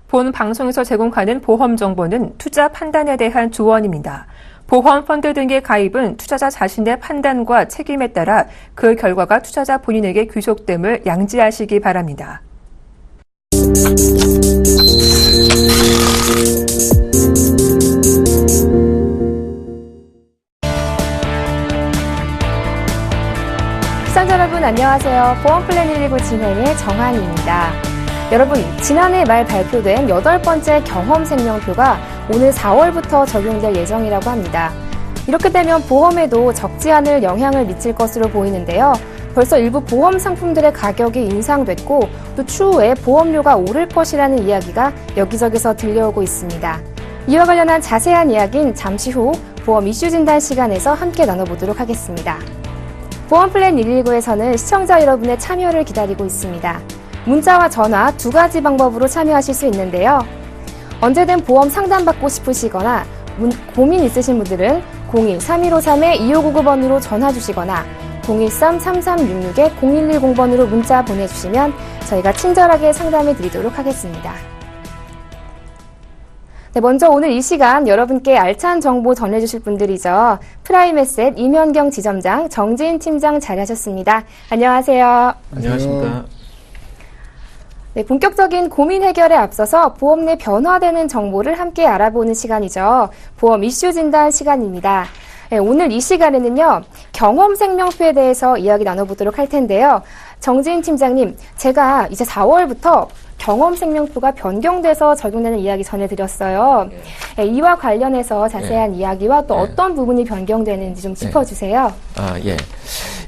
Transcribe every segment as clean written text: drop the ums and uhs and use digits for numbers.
본 방송에서 제공하는 보험 정보는 투자 판단에 대한 조언입니다. 보험 펀드 등의 가입은 투자자 자신의 판단과 책임에 따라 그 결과가 투자자 본인에게 귀속됨을 양지하시기 바랍니다. 시청자 여러분 안녕하세요. 보험플랜 119 진행의 정한입니다. 여러분, 지난해 말 발표된 8번째 경험생명표가 오늘 4월부터 적용될 예정이라고 합니다. 이렇게 되면 보험에도 적지 않을 영향을 미칠 것으로 보이는데요. 벌써 일부 보험 상품들의 가격이 인상됐고 또 추후에 보험료가 오를 것이라는 이야기가 여기저기서 들려오고 있습니다. 이와 관련한 자세한 이야기는 잠시 후 보험 이슈 진단 시간에서 함께 나눠보도록 하겠습니다. 보험플랜 119에서는 시청자 여러분의 참여를 기다리고 있습니다. 문자와 전화 두 가지 방법으로 참여하실 수 있는데요. 언제든 보험 상담받고 싶으시거나 고민 있으신 분들은 02-3153-2599번으로 전화 주시거나 013-3366-0110번으로 문자 보내주시면 저희가 친절하게 상담해 드리도록 하겠습니다. 네, 먼저 오늘 이 시간 여러분께 알찬 정보 전해주실 분들이죠. 프라임에셋 임현경 지점장, 정지인 팀장 자리하셨습니다. 안녕하세요. 안녕하십니까. 네, 본격적인 고민 해결에 앞서서 보험 내 변화되는 정보를 함께 알아보는 시간이죠. 보험 이슈 진단 시간입니다. 네, 오늘 이 시간에는요, 경험생명표에 대해서 이야기 나눠보도록 할 텐데요. 정지인 팀장님, 제가 이제 4월부터 경험생명표가 변경돼서 적용되는 이야기 전해드렸어요. 네, 이와 관련해서 자세한 이야기와 또 어떤 부분이 변경되는지 좀 짚어주세요. 예.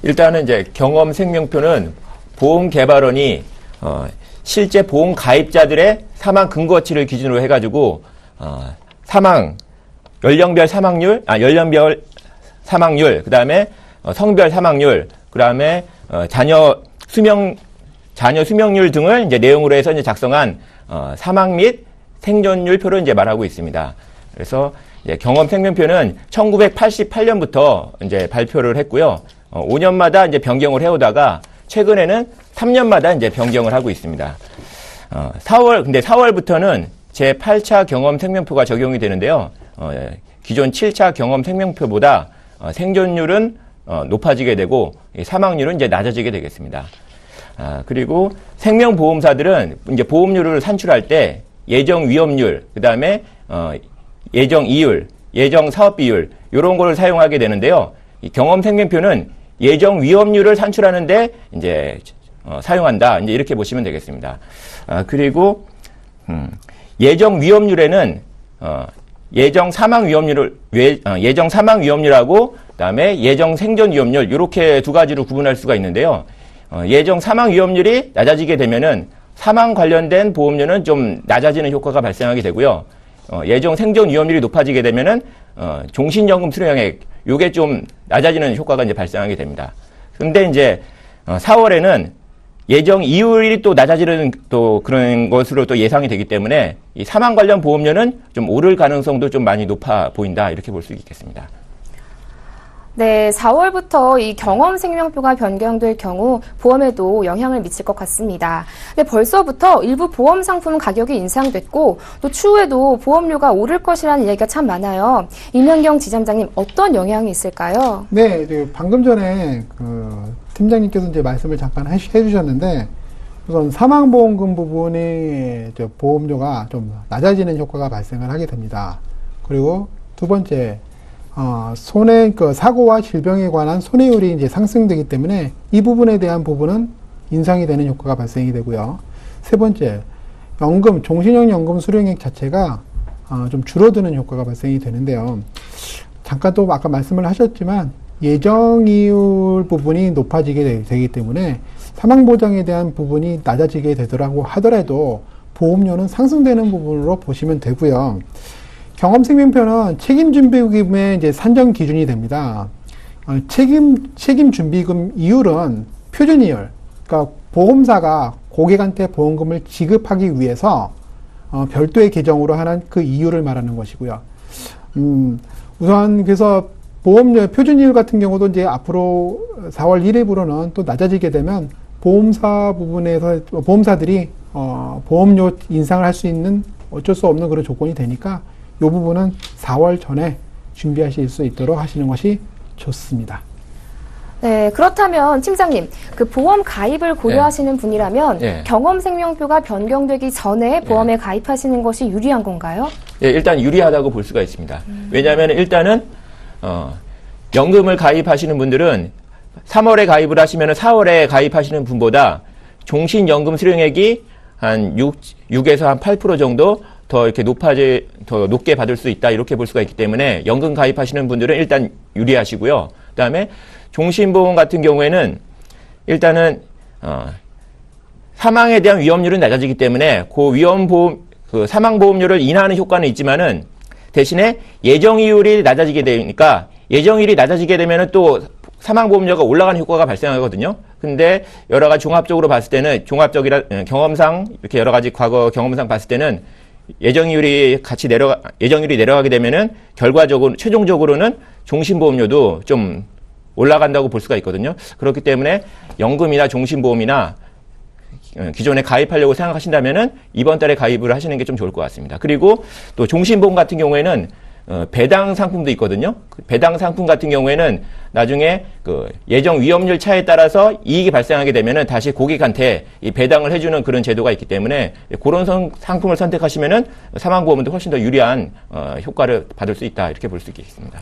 일단은 이제 경험생명표는 보험개발원이 실제 보험 가입자들의 사망 근거치를 기준으로 해가지고 연령별 사망률, 그 다음에 성별 사망률, 그 다음에 자녀 수명률 등을 이제 내용으로 해서 이제 작성한 사망 및 생존율표를 이제 말하고 있습니다. 그래서 이제 경험생명표는 1988년부터 이제 발표를 했고요. 5년마다 이제 변경을 해오다가 최근에는 3년마다 이제 변경을 하고 있습니다. 4월부터는 제8차 경험생명표가 적용이 되는데요. 기존 7차 경험생명표보다 생존율은 높아지게 되고 사망률은 이제 낮아지게 되겠습니다. 그리고 생명보험사들은 이제 보험료를 산출할 때 예정 위험률, 그 다음에 예정 이율, 예정 사업비율 이런 걸 사용하게 되는데요. 이 경험생명표는 예정 위험률을 산출하는데 이제 사용한다. 이제 이렇게 보시면 되겠습니다. 그리고 예정 위험률에는 예정 사망 위험률하고 그다음에 예정 생존 위험률 이렇게 두 가지로 구분할 수가 있는데요. 예정 사망 위험률이 낮아지게 되면은 사망 관련된 보험료는 좀 낮아지는 효과가 발생하게 되고요. 예정 생존 위험률이 높아지게 되면은 종신연금 수령액 요게 좀 낮아지는 효과가 이제 발생하게 됩니다. 근데 이제 4월에는 예정 이율이 또 낮아지는 또 그런 것으로 또 예상이 되기 때문에 이 사망 관련 보험료는 좀 오를 가능성도 좀 많이 높아 보인다 이렇게 볼 수 있겠습니다. 네, 4월부터 이 경험생명표가 변경될 경우 보험에도 영향을 미칠 것 같습니다. 근데 벌써부터 일부 보험 상품 가격이 인상됐고 또 추후에도 보험료가 오를 것이라는 얘기가 참 많아요. 임현경 지점장님, 어떤 영향이 있을까요? 네, 방금 전에 팀장님께서 이제 말씀을 잠깐 해주셨는데 우선 사망보험금 부분이 보험료가 좀 낮아지는 효과가 발생을 하게 됩니다. 그리고 두 번째, 사고와 질병에 관한 손해율이 이제 상승되기 때문에 이 부분에 대한 부분은 인상이 되는 효과가 발생이 되고요. 세 번째, 종신형 연금 수령액 자체가 좀 줄어드는 효과가 발생이 되는데요. 잠깐 또 아까 말씀을 하셨지만 예정이율 부분이 높아지게 되기 때문에 사망보장에 대한 부분이 낮아지게 되더라고 하더라도 보험료는 상승되는 부분으로 보시면 되고요. 경험생명표는 책임준비금의 이제 산정 기준이 됩니다. 책임준비금 이율은 표준이율, 그러니까 보험사가 고객한테 보험금을 지급하기 위해서 별도의 계정으로 하는 그 이율을 말하는 것이고요. 우선 그래서 보험료 표준이율 같은 경우도 이제 앞으로 4월 1일부로는 또 낮아지게 되면 보험사들이 보험료 인상을 할 수 있는 어쩔 수 없는 그런 조건이 되니까 이 부분은 4월 전에 준비하실 수 있도록 하시는 것이 좋습니다. 네, 그렇다면 팀장님, 그 보험 가입을 고려하시는 분이라면 경험생명표가 변경되기 전에 보험에 가입하시는 것이 유리한 건가요? 예, 일단 유리하다고 볼 수가 있습니다. 왜냐하면 일단은 연금을 가입하시는 분들은 3월에 가입을 하시면 4월에 가입하시는 분보다 종신연금 수령액이 한 6에서 한 8% 정도 더 이렇게 더 높게 받을 수 있다, 이렇게 볼 수가 있기 때문에 연금 가입하시는 분들은 일단 유리하시고요. 그 다음에 종신보험 같은 경우에는 일단은, 사망에 대한 위험률은 낮아지기 때문에 그 사망보험료를 인하하는 효과는 있지만은 대신에 예정이율이 낮아지게 되니까 예정이율이 낮아지게 되면은 또 사망보험료가 올라가는 효과가 발생하거든요. 근데 여러 가지 종합적으로 봤을 때는 경험상 이렇게 여러 가지 과거 경험상 봤을 때는 예정이율이 내려가게 되면은 최종적으로는 종신보험료도 좀 올라간다고 볼 수가 있거든요. 그렇기 때문에 연금이나 종신보험이나 기존에 가입하려고 생각하신다면은 이번 달에 가입을 하시는 게 좀 좋을 것 같습니다. 그리고 또 종신보험 같은 경우에는 배당 상품도 있거든요. 배당 상품 같은 경우에는 나중에 그 예정 위험률 차에 따라서 이익이 발생하게 되면은 다시 고객한테 이 배당을 해주는 그런 제도가 있기 때문에 그런 상품을 선택하시면은 사망보험도 훨씬 더 유리한 효과를 받을 수 있다, 이렇게 볼 수 있겠습니다.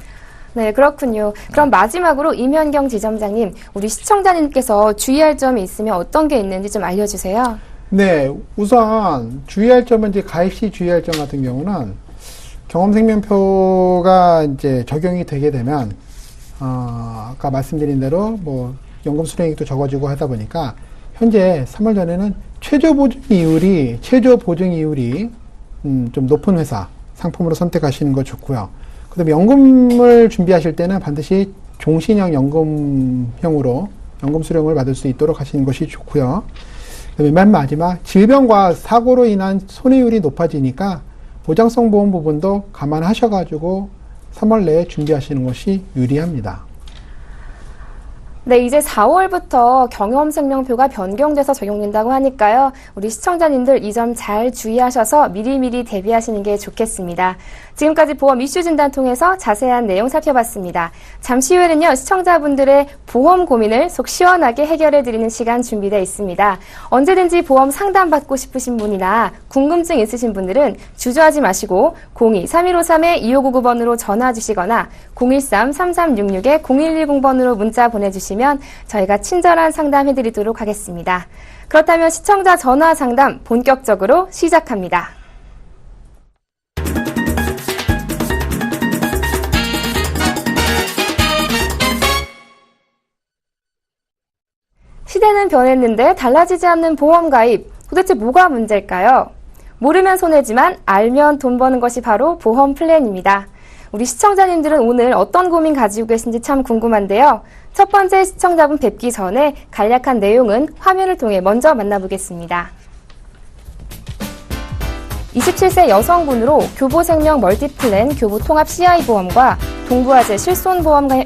네, 그렇군요. 그럼 마지막으로 임현경 지점장님, 우리 시청자님께서 주의할 점이 있으면 어떤 게 있는지 좀 알려주세요. 네, 우선 주의할 점은 이제 가입 시 주의할 점 같은 경우는 경험생명표가 이제 적용이 되게 되면 아까 말씀드린 대로 뭐 연금 수령액도 적어지고 하다 보니까 현재 3월 전에는 최저 보증 이율이 좀 높은 회사 상품으로 선택하시는 거 좋고요. 그다음에 연금을 준비하실 때는 반드시 종신형 연금형으로 연금 수령을 받을 수 있도록 하시는 것이 좋고요. 그다음에 맨 마지막 질병과 사고로 인한 손해율이 높아지니까 보장성 보험 부분도 감안하셔가지고 3월 내에 준비하시는 것이 유리합니다. 네, 이제 4월부터 경험생명표가 변경돼서 적용된다고 하니까요. 우리 시청자님들 이 점 잘 주의하셔서 미리미리 대비하시는 게 좋겠습니다. 지금까지 보험 이슈 진단 통해서 자세한 내용 살펴봤습니다. 잠시 후에는요, 시청자분들의 보험 고민을 속 시원하게 해결해드리는 시간 준비되어 있습니다. 언제든지 보험 상담받고 싶으신 분이나 궁금증 있으신 분들은 주저하지 마시고 02-3153-2599번으로 전화 주시거나 013-3366-0110번으로 문자 보내주시면 저희가 친절한 상담 해드리도록 하겠습니다. 그렇다면 시청자 전화 상담 본격적으로 시작합니다. 시대는 변했는데 달라지지 않는 보험 가입, 도대체 뭐가 문제일까요? 모르면 손해지만 알면 돈 버는 것이 바로 보험 플랜입니다. 우리 시청자님들은 오늘 어떤 고민 가지고 계신지 참 궁금한데요. 첫 번째 시청자분 뵙기 전에 간략한 내용은 화면을 통해 먼저 만나보겠습니다. 27세 여성분으로 교보생명 멀티플랜 교보통합 CI보험과 동부화재 실손보험에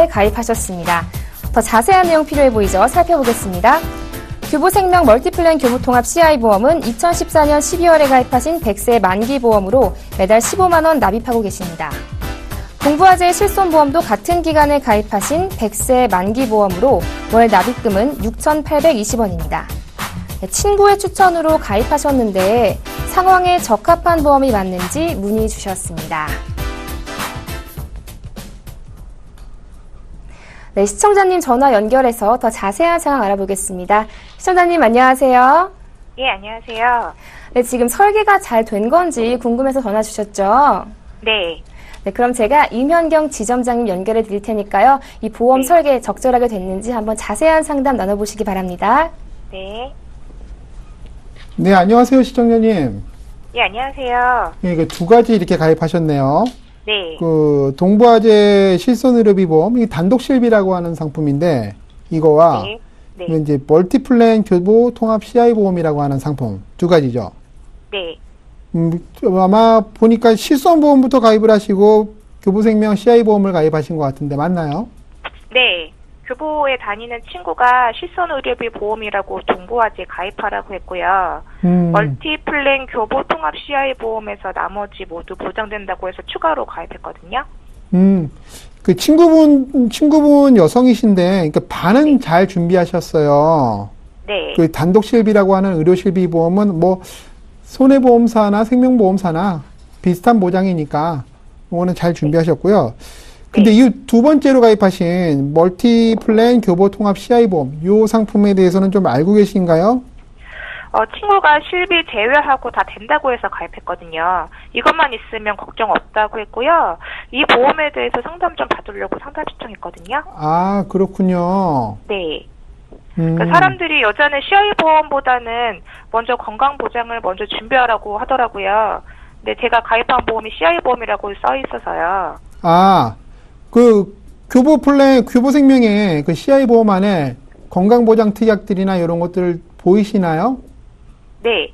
가입하셨습니다. 더 자세한 내용 필요해 보이죠? 살펴보겠습니다. 교보생명 멀티플랜 교보통합 CI보험은 2014년 12월에 가입하신 100세 만기보험으로 매달 15만 원 납입하고 계십니다. 동부화재 실손보험도 같은 기간에 가입하신 100세 만기보험으로 월 납입금은 6,820원입니다. 친구의 추천으로 가입하셨는데 상황에 적합한 보험이 맞는지 문의 주셨습니다. 네, 시청자님 전화 연결해서 더 자세한 상황 알아보겠습니다. 시청자님 안녕하세요. 예, 안녕하세요. 네, 지금 설계가 잘 된 건지 궁금해서 전화 주셨죠? 네. 네, 그럼 제가 임현경 지점장님 연결해 드릴 테니까요. 이 보험 설계 적절하게 됐는지 한번 자세한 상담 나눠보시기 바랍니다. 네. 네, 안녕하세요, 시청자님. 예, 안녕하세요. 예, 두 가지 이렇게 가입하셨네요. 네. 동부화재 실손의료비보험, 이 단독실비라고 하는 상품인데, 이거와, 네. 네. 이제 멀티플랜 교보 통합 CI보험이라고 하는 상품, 두 가지죠. 네. 아마 보니까 실손보험부터 가입을 하시고, 교보생명 CI보험을 가입하신 것 같은데, 맞나요? 네. 교보에 다니는 친구가 실손의료비 보험이라고 동부화재 가입하라고 했고요. 멀티플랜 교보 통합 CI 보험에서 나머지 모두 보장된다고 해서 추가로 가입했거든요. 그 친구분 여성이신데, 그러니까 반은 잘 준비하셨어요. 네. 그 단독 실비라고 하는 의료 실비 보험은 뭐 손해보험사나 생명보험사나 비슷한 보장이니까 이거는 잘 준비하셨고요. 근데 이 두 번째로 가입하신 멀티플랜 교보 통합 CI 보험 이 상품에 대해서는 좀 알고 계신가요? 친구가 실비 제외하고 다 된다고 해서 가입했거든요. 이것만 있으면 걱정 없다고 했고요. 이 보험에 대해서 상담 좀 받으려고 상담 신청했거든요. 아, 그렇군요. 네. 그러니까 사람들이 여자는 CI 보험보다는 먼저 건강 보장을 먼저 준비하라고 하더라고요. 근데 제가 가입한 보험이 CI 보험이라고 써 있어서요. 아, 그 교보생명의 그 CI 보험 안에 건강보장 특약들이나 이런 것들 보이시나요? 네.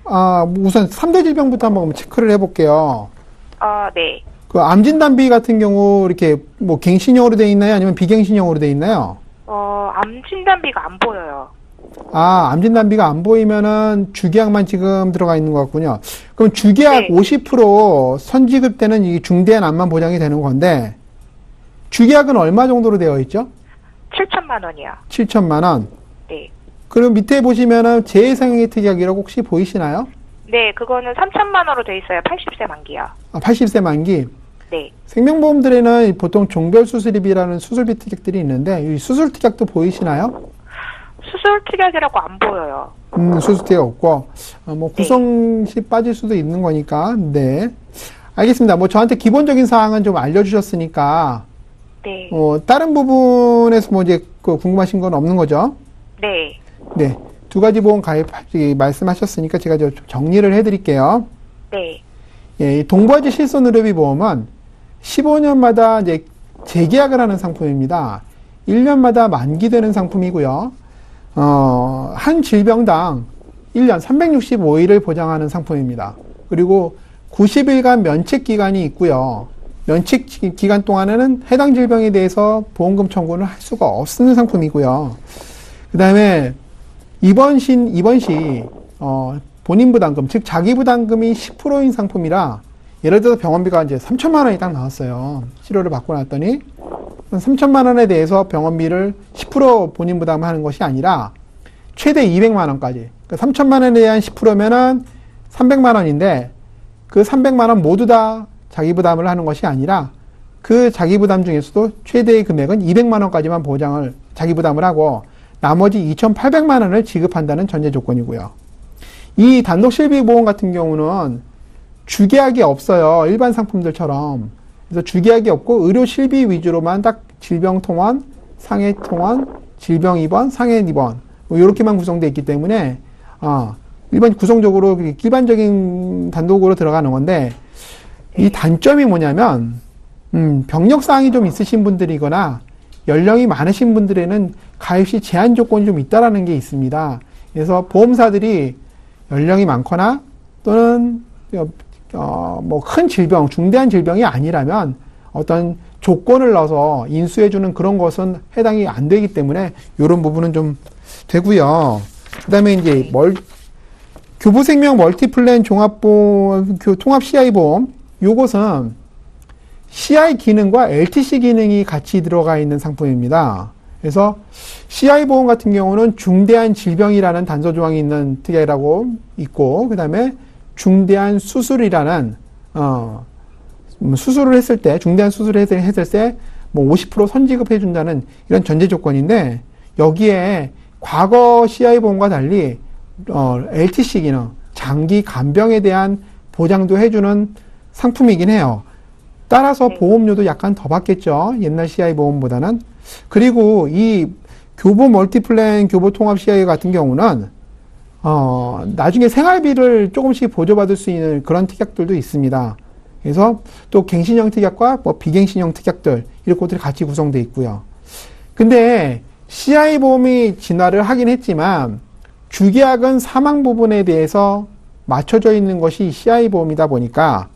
아, 우선 3대 질병부터 한번 체크를 해볼게요. 네. 그 암진단비 같은 경우 이렇게 뭐 갱신형으로 돼 있나요? 아니면 비갱신형으로 돼 있나요? 암 진단비가 안 보여요. 아, 암진단비가 안 보이면은 주계약만 지금 들어가 있는 것 같군요. 그럼 주계약 네. 50% 선지급 때는 이 중대한 암만 보장이 되는 건데, 주계약은 얼마 정도로 되어 있죠? 7천만 원이요. 7천만 원. 네. 그럼 밑에 보시면은 재해상해 특약이라고 혹시 보이시나요? 네, 그거는 3천만 원으로 돼 있어요. 80세 만기요. 아, 80세 만기. 네. 생명보험들에는 보통 종별수술입이라는 수술비 특약들이 있는데, 이 수술 특약도 보이시나요? 수술 특약이라고 안 보여요. 수술 특약 없고, 뭐 구성시 빠질 수도 있는 거니까, 네. 알겠습니다. 뭐 저한테 기본적인 사항은 좀 알려주셨으니까, 네. 다른 부분에서 뭐 이제 그 궁금하신 건 없는 거죠? 네. 네. 두 가지 보험 말씀하셨으니까 제가 좀 정리를 해드릴게요. 네. 예, 이 동부화재 실손의료비 보험은 15년마다 이제 재계약을 하는 상품입니다. 1년마다 만기되는 상품이고요. 한 질병당 1년 365일을 보장하는 상품입니다. 그리고 90일간 면책 기간이 있고요. 면책 기간 동안에는 해당 질병에 대해서 보험금 청구를 할 수가 없는 상품이고요. 그 다음에 입원 시 본인 부담금, 즉 자기 부담금이 10%인 상품이라, 예를 들어서 병원비가 이제 3천만 원이 딱 나왔어요. 치료를 받고 났더니 3천만 원에 대해서 병원비를 10% 본인 부담하는 것이 아니라 최대 200만 원까지. 그러니까 3천만 원에 대한 10%면은 300만 원인데, 그 300만 원 모두 다 자기 부담을 하는 것이 아니라 그 자기 부담 중에서도 최대의 금액은 200만 원까지만 보장을 자기 부담을 하고 나머지 2,800만 원을 지급한다는 전제 조건이고요. 이 단독 실비 보험 같은 경우는 주계약이 없어요. 일반 상품들처럼. 그래서 주계약이 없고 의료 실비 위주로만 딱 질병 통원, 상해 통원, 질병 입원, 상해 입원 뭐 이렇게만 구성되어 있기 때문에 일반 구성적으로 일반적인 단독으로 들어가는 건데, 이 단점이 뭐냐면 병력 사항이 좀 있으신 분들이거나 연령이 많으신 분들에는 가입 시 제한 조건이 좀 있다라는 게 있습니다. 그래서 보험사들이 연령이 많거나 또는 뭐 큰 질병, 중대한 질병이 아니라면 어떤 조건을 넣어서 인수해주는 그런 것은 해당이 안 되기 때문에 이런 부분은 좀 되고요. 그다음에 이제 교보생명 멀티플랜 종합보험 통합 CI 보험, 요것은 CI 기능과 LTC 기능이 같이 들어가 있는 상품입니다. 그래서 CI 보험 같은 경우는 중대한 질병이라는 단서 조항이 있는 특약이라고 있고, 그 다음에 중대한 수술이라는 수술을 했을 때, 중대한 수술을 했을 때 뭐 50% 선지급해 준다는 이런 전제 조건인데, 여기에 과거 CI 보험과 달리 LTC 기능, 장기 간병에 대한 보장도 해주는 상품이긴 해요. 따라서 보험료도 약간 더 받겠죠. 옛날 CI 보험보다는. 그리고 이 교보 멀티플랜 교보 통합 CI 같은 경우는 나중에 생활비를 조금씩 보조받을 수 있는 그런 특약들도 있습니다. 그래서 또 갱신형 특약과 뭐 비갱신형 특약들 이런 것들이 같이 구성되어 있고요. 근데 CI 보험이 진화를 하긴 했지만 주계약은 사망 부분에 대해서 맞춰져 있는 것이 CI 보험이다 보니까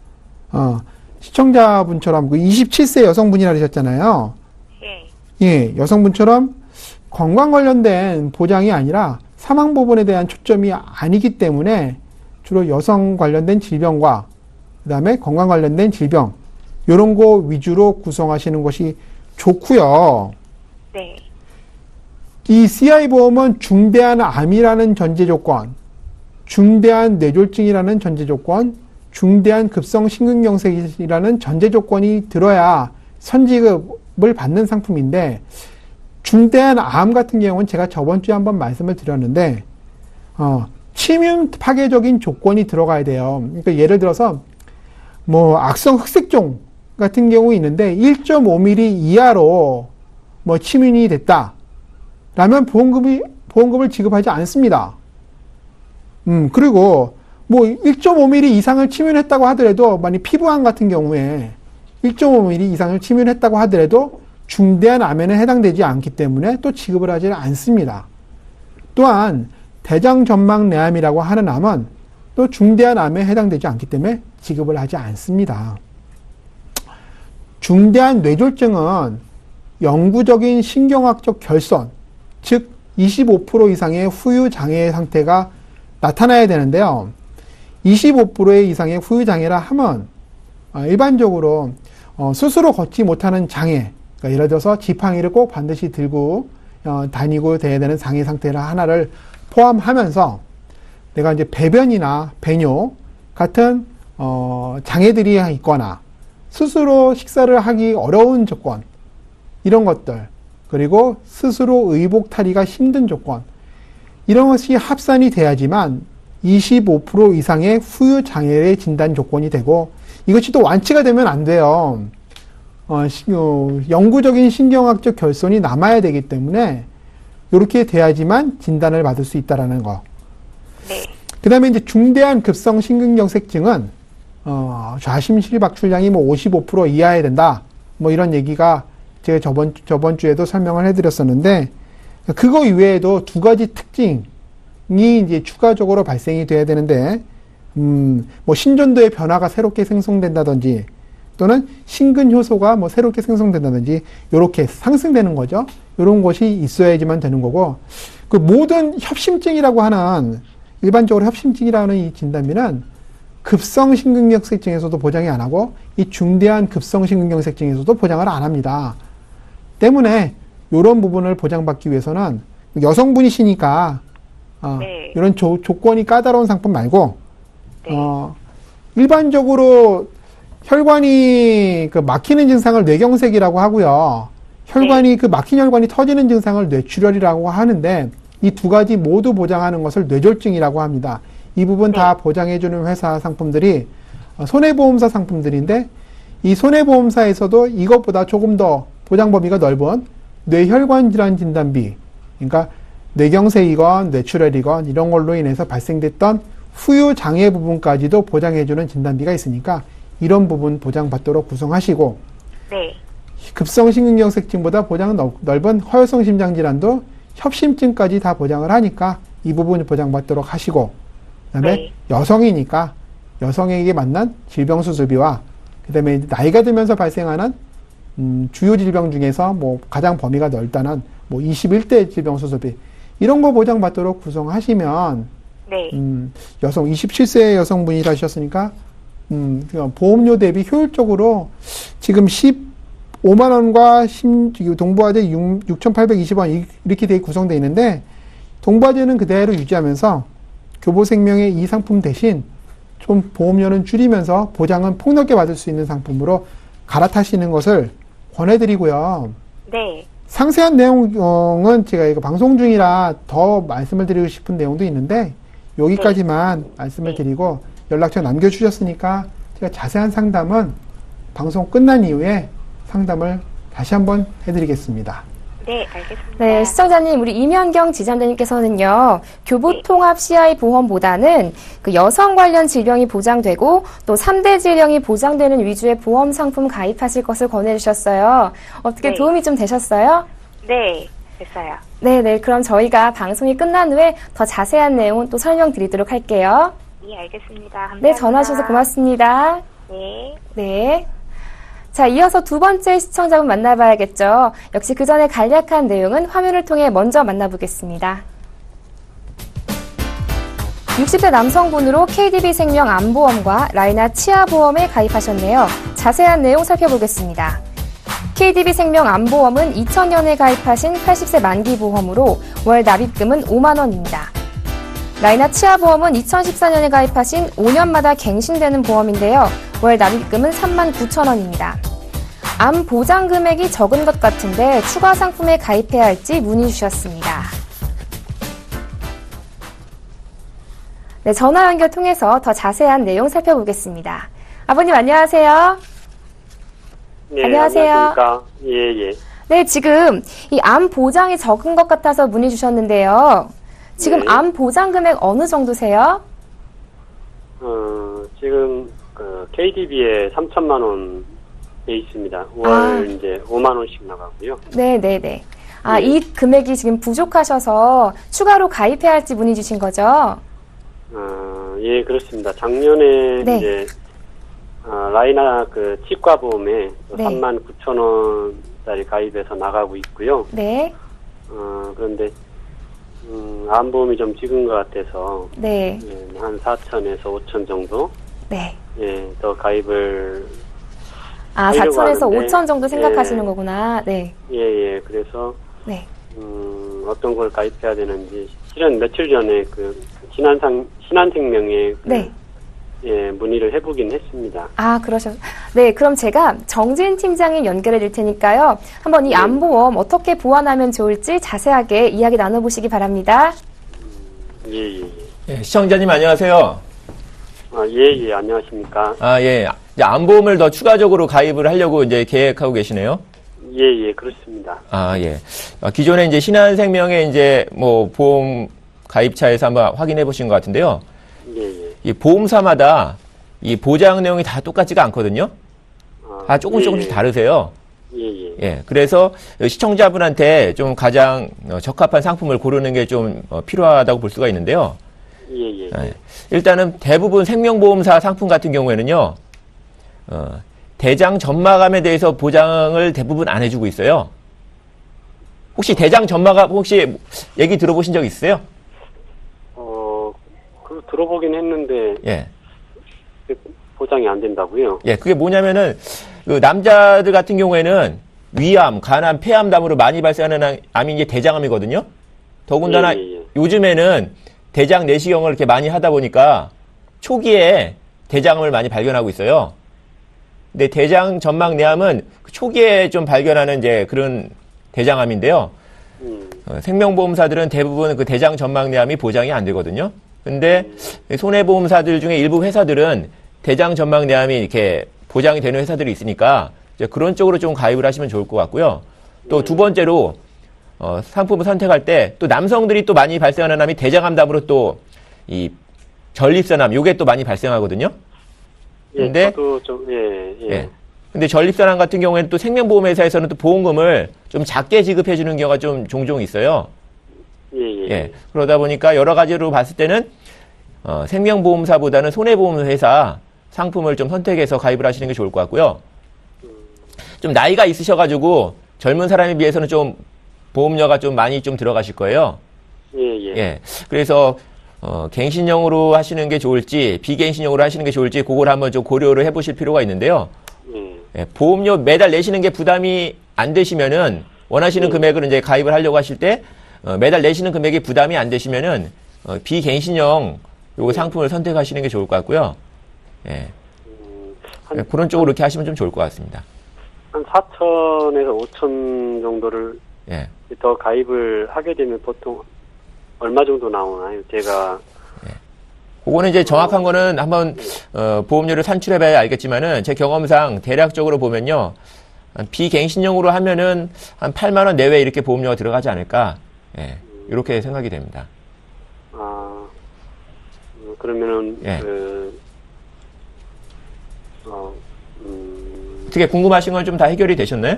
시청자분처럼 그 27세 여성분이라 그러셨잖아요. 예. 예, 여성분처럼 건강 관련된 보장이 아니라 사망 부분에 대한 초점이 아니기 때문에 주로 여성 관련된 질병과 그다음에 건강 관련된 질병 이런 거 위주로 구성하시는 것이 좋고요. 네. 이 CI 보험은 중대한 암이라는 전제 조건, 중대한 뇌졸중이라는 전제 조건, 중대한 급성 심근경색이라는 전제 조건이 들어야 선지급을 받는 상품인데 중대한 암 같은 경우는 제가 저번 주에 한번 말씀을 드렸는데 치명 파괴적인 조건이 들어가야 돼요. 그러니까 예를 들어서 뭐 악성 흑색종 같은 경우 있는데 1.5mm 이하로 뭐 치명이 됐다. 라면 보험금을 지급하지 않습니다. 그리고 뭐 1.5mm 이상을 치면했다고 하더라도 만약 피부암 같은 경우에 1.5mm 이상을 치면했다고 하더라도 중대한 암에는 해당되지 않기 때문에 또 지급을 하지 않습니다. 또한 대장 전막 내암이라고 하는 암은 또 중대한 암에 해당되지 않기 때문에 지급을 하지 않습니다. 중대한 뇌졸중은 영구적인 신경학적 결손, 즉 25% 이상의 후유 장애 상태가 나타나야 되는데요. 25% 이상의 후유 장애라 하면 일반적으로 스스로 걷지 못하는 장애, 그러니까 예를 들어서 지팡이를 꼭 반드시 들고 다니고 돼야 되는 장애 상태를 하나를 포함하면서 내가 이제 배변이나 배뇨 같은 장애들이 있거나 스스로 식사를 하기 어려운 조건 이런 것들 그리고 스스로 의복탈이가 힘든 조건 이런 것이 합산이 돼야지만 25% 이상의 후유 장애의 진단 조건이 되고 이것이 또 완치가 되면 안 돼요. 영구적인 신경학적 결손이 남아야 되기 때문에 이렇게 돼야지만 진단을 받을 수 있다라는 거. 네. 그 다음에 이제 중대한 급성 심근경색증은 좌심실 박출량이 뭐 55% 이하야 된다. 뭐 이런 얘기가 제가 저번 주에도 설명을 해드렸었는데 그거 이외에도 두 가지 특징이 이제 추가적으로 발생이 돼야 되는데 뭐 신전도의 변화가 새롭게 생성된다든지 또는 심근 효소가 뭐 새롭게 생성된다든지 이렇게 상승되는 거죠. 이런 것이 있어야지만 되는 거고 그 모든 협심증이라고 하는 일반적으로 협심증이라는 이 진단비는 급성 심근경색증에서도 보장이 안 하고 이 중대한 급성 심근경색증에서도 보장을 안 합니다. 때문에 이런 부분을 보장받기 위해서는 여성분이시니까 네. 이런 조건이 까다로운 상품 말고 네. 일반적으로 혈관이 그 막히는 증상을 뇌경색이라고 하고요. 혈관이 그 막힌 혈관이 터지는 증상을 뇌출혈이라고 하는데 이 두 가지 모두 보장하는 것을 뇌졸중이라고 합니다. 이 부분 다 보장해주는 회사 상품들이 손해보험사 상품들인데 이 손해보험사에서도 이것보다 조금 더 보장 범위가 넓은 뇌혈관 질환 진단비, 그러니까 뇌경색이건 뇌출혈이건 이런 걸로 인해서 발생됐던 후유 장애 부분까지도 보장해주는 진단비가 있으니까 이런 부분 보장받도록 구성하시고 네. 급성 심근경색증보다 보장은 넓은 허혈성 심장질환도 협심증까지 다 보장을 하니까 이 부분 보장받도록 하시고 그다음에 네. 여성이니까 여성에게 맞는 질병 수술비와 그다음에 나이가 들면서 발생하는 주요 질병 중에서 뭐 가장 범위가 넓다는 뭐 21대 질병 수술비 이런 거 보장받도록 구성하시면 네. 여성 27세 여성분이라 하셨으니까 보험료 대비 효율적으로 지금 15만 원과 동부화재 6,820원 이렇게 돼 구성되어 있는데 동부화재는 그대로 유지하면서 교보생명의 이 상품 대신 좀 보험료는 줄이면서 보장은 폭넓게 받을 수 있는 상품으로 갈아타시는 것을 권해드리고요. 네. 상세한 내용은 제가 이거 방송 중이라 더 말씀을 드리고 싶은 내용도 있는데 여기까지만 말씀을 드리고 연락처 남겨주셨으니까 제가 자세한 상담은 방송 끝난 이후에 상담을 다시 한번 해드리겠습니다. 네, 알겠습니다. 네, 시청자님, 우리 임현경 지점장님께서는요, 교보통합 CI 보험보다는 그 여성 관련 질병이 보장되고 또 3대 질병이 보장되는 위주의 보험 상품 가입하실 것을 권해주셨어요. 어떻게 네. 도움이 좀 되셨어요? 네, 됐어요. 네네, 그럼 저희가 방송이 끝난 후에 더 자세한 내용은 또 설명드리도록 할게요. 네, 알겠습니다. 감사합니다. 네, 전화 주셔서 고맙습니다. 네. 네. 자, 이어서 두 번째 시청자분 만나봐야겠죠. 역시 그 전에 간략한 내용은 화면을 통해 먼저 만나보겠습니다. 60대 남성분으로 KDB생명 암보험과 라이나 치아보험에 가입하셨네요. 자세한 내용 살펴보겠습니다. KDB생명 암보험은 2000년에 가입하신 80세 만기 보험으로 월 납입금은 5만 원입니다. 라이나 치아보험은 2014년에 가입하신 5년마다 갱신되는 보험인데요. 월 납입금은 3만 9천 원입니다. 암 보장 금액이 적은 것 같은데 추가 상품에 가입해야 할지 문의 주셨습니다. 네, 전화 연결 통해서 더 자세한 내용 살펴보겠습니다. 아버님 안녕하세요. 네, 안녕하세요. 안녕하십니까. 예. 네, 지금 이 암 보장이 적은 것 같아서 문의 주셨는데요. 지금 네. 암 보장 금액 어느 정도세요? 지금 KDB에 3천만 원에 있습니다. 월 이제 5만 원씩 나가고요. 네. 아, 네. 이 금액이 지금 부족하셔서 추가로 가입해야 할지 문의 주신 거죠? 예, 그렇습니다. 작년에 네. 이제 라이나 치과 보험에 네. 3만 9천 원짜리 가입해서 나가고 있고요. 네. 그런데 암보험이 좀 적은 것 같아서 네. 예, 한 4천에서 5천 정도 네. 예, 더 가입을 아, 하려고 4천에서 하는데, 5천 정도 생각하시는 예. 거구나. 네. 예, 그래서 네. 어떤 걸 가입해야 되는지 실은 며칠 전에 신한생명에 네. 예, 문의를 해보긴 했습니다. 아, 네, 그럼 제가 정진 팀장님 연결해 드릴 테니까요. 한번 이 네. 암보험 어떻게 보완하면 좋을지 자세하게 이야기 나눠보시기 바랍니다. 예. 예, 시청자님 안녕하세요. 예, 안녕하십니까. 예. 이제 암보험을 더 추가적으로 가입을 하려고 이제 계획하고 계시네요. 예, 그렇습니다. 예. 기존에 이제 신한생명의 이제 뭐 보험 가입차에서 한번 확인해 보신 것 같은데요. 예. 이 보험사마다 이 보장 내용이 다 똑같지가 않거든요. 다 조금씩 다르세요. 예. 예. 그래서 시청자분한테 좀 가장 적합한 상품을 고르는 게 좀 필요하다고 볼 수가 있는데요. 예. 일단은 대부분 생명보험사 상품 같은 경우에는요, 대장 점마감에 대해서 보장을 대부분 안 해주고 있어요. 혹시 대장 점마감 혹시 얘기 들어보신 적 있으세요? 들어보긴 했는데 예. 보장이 안 된다고요? 예, 그게 뭐냐면은 그 남자들 같은 경우에는 위암, 간암, 폐암담으로 많이 발생하는 암이 이제 대장암이거든요. 더군다나 예. 요즘에는 대장 내시경을 이렇게 많이 하다 보니까 초기에 대장암을 많이 발견하고 있어요. 근데 대장 점막 내암은 초기에 좀 발견하는 이제 그런 대장암인데요. 생명보험사들은 대부분 그 대장 점막 내암이 보장이 안 되거든요. 근데 손해보험사들 중에 일부 회사들은 대장 점막 내암이 이렇게 보장이 되는 회사들이 있으니까 이제 그런 쪽으로 좀 가입을 하시면 좋을 것 같고요. 또 두 번째로 상품을 선택할 때 또 남성들이 또 많이 발생하는 암이 대장암담으로 또 이 전립선암 요게 또 많이 발생하거든요. 근데 저도 좀 예. 근데 전립선암 같은 경우에는 또 생명보험회사에서는 또 보험금을 좀 작게 지급해 주는 경우가 좀 종종 있어요. 예. 그러다 보니까 여러 가지로 봤을 때는 생명보험사보다는 손해보험회사 상품을 좀 선택해서 가입을 하시는 게 좋을 것 같고요. 좀 나이가 있으셔가지고 젊은 사람에 비해서는 좀 보험료가 좀 많이 좀 들어가실 거예요. 예. 그래서 갱신형으로 하시는 게 좋을지 비갱신형으로 하시는 게 좋을지 그걸 한번 좀 고려를 해보실 필요가 있는데요. 예, 보험료 매달 내시는 게 부담이 안 되시면은 원하시는 금액을 이제 가입을 하려고 하실 때 매달 내시는 금액이 부담이 안 되시면은 비갱신형 요거 상품을 선택하시는 게 좋을 것 같고요. 예. 그런 쪽으로 이렇게 하시면 좀 좋을 것 같습니다. 한 4천에서 5천 정도를 예. 더 가입을 하게 되면 보통 얼마 정도 나오나요? 제가 그거는 이제 정확한 거는 한번 보험료를 산출해봐야 알겠지만은 제 경험상 대략적으로 보면요, 비갱신형으로 하면은 한 8만 원 내외 이렇게 보험료가 들어가지 않을까, 예, 이렇게 생각이 됩니다. 그러면은 예. 어떻게 궁금하신 건 좀 다 해결이 되셨나요?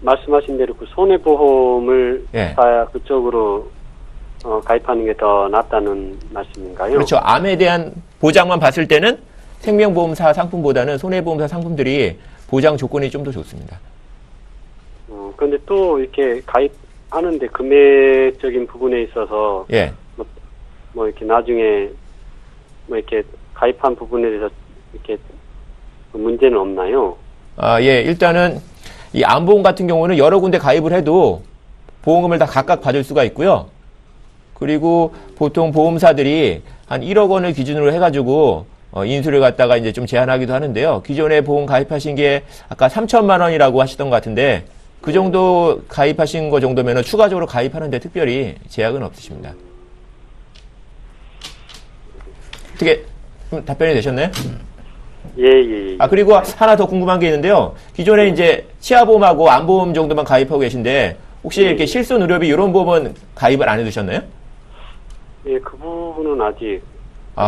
말씀하신 대로 그 손해보험을 예. 사야 그쪽으로 가입하는 게 더 낫다는 말씀인가요? 그렇죠. 암에 대한 보장만 봤을 때는 생명보험사 상품보다는 손해보험사 상품들이 보장 조건이 좀 더 좋습니다. 그런데 또 이렇게 가입하는데 금액적인 부분에 있어서 예. 뭐 이렇게 나중에 뭐 이렇게 가입한 부분에 대해서 이렇게 문제는 없나요? 아, 예. 일단은 이 암보험 같은 경우는 여러 군데 가입을 해도 보험금을 다 각각 받을 수가 있고요. 그리고 보통 보험사들이 한 1억 원을 기준으로 해가지고 인수를 갖다가 이제 좀 제한하기도 하는데요. 기존에 보험 가입하신 게 아까 3천만 원이라고 하시던 것 같은데 그 정도 가입하신 거 정도면은 추가적으로 가입하는데 특별히 제약은 없으십니다. 어떻게 답변이 되셨나요? 예. 아, 그리고 하나 더 궁금한 게 있는데요. 기존에 이제 치아보험하고 암보험 정도만 가입하고 계신데 혹시 이렇게 실손 의료비 이런 보험은 가입을 안 해두셨나요? 예, 그 부분은 아직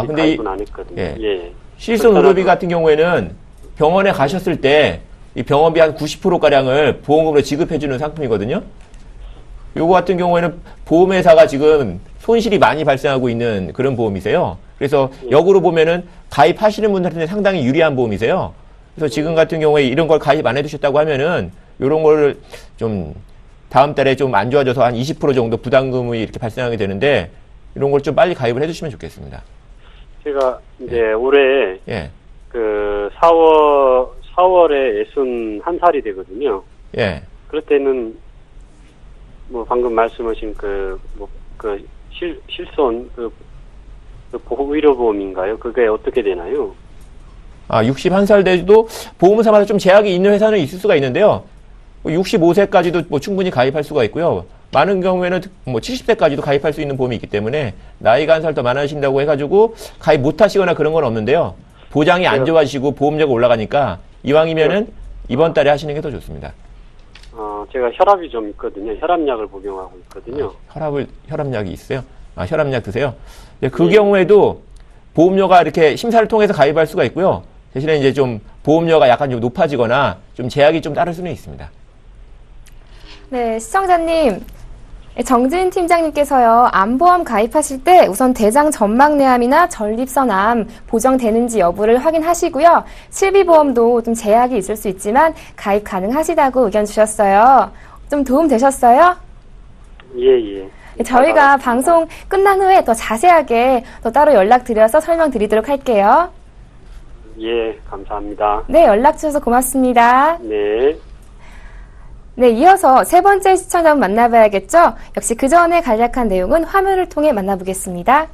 근데 가입은 안 했거든요. 예. 실손 의료비 같은 경우에는 병원에 가셨을 때 이 병원비 한 90%가량을 보험금으로 지급해주는 상품이거든요. 요거 같은 경우에는 보험회사가 지금 손실이 많이 발생하고 있는 그런 보험이세요. 그래서 역으로 보면은 가입하시는 분들한테 상당히 유리한 보험이세요. 그래서 지금 같은 경우에 이런 걸 가입 안 해두셨다고 하면은 요런 걸 좀 다음 달에 좀 안 좋아져서 한 20% 정도 부담금이 이렇게 발생하게 되는데 이런 걸 좀 빨리 가입을 해주시면 좋겠습니다. 제가 이제 올해 예. 그 4월에 61살이 되거든요. 예. 그럴 때는 뭐 방금 말씀하신 실손 의료보험인가요? 그게 어떻게 되나요? 61살 돼도 보험사마다 좀 제약이 있는 회사는 있을 수가 있는데요. 65세까지도 뭐 충분히 가입할 수가 있고요. 많은 경우에는 뭐 70세까지도 가입할 수 있는 보험이 있기 때문에 나이가 한 살 더 많으신다고 해가지고 가입 못 하시거나 그런 건 없는데요. 보장이 안 좋아지시고 보험료가 올라가니까 이왕이면은 이번 달에 하시는 게 더 좋습니다. 제가 혈압이 좀 있거든요. 혈압약을 복용하고 있거든요. 혈압약이 있어요? 혈압약 드세요? 그 경우에도 보험료가 이렇게 심사를 통해서 가입할 수가 있고요. 대신에 이제 좀 보험료가 약간 좀 높아지거나 좀 제약이 좀 따를 수는 있습니다. 네, 시청자님. 정지인 팀장님께서요, 암보험 가입하실 때 우선 대장 전막내암이나 전립선암 보정되는지 여부를 확인하시고요. 실비보험도 좀 제약이 있을 수 있지만 가입 가능하시다고 의견 주셨어요. 좀 도움 되셨어요? 예. 저희가 방송 끝난 후에 더 자세하게 또 따로 연락드려서 설명드리도록 할게요. 예, 감사합니다. 네, 연락 주셔서 고맙습니다. 네. 네, 이어서 세 번째 시청자분 만나봐야겠죠? 역시 그 전에 간략한 내용은 화면을 통해 만나보겠습니다.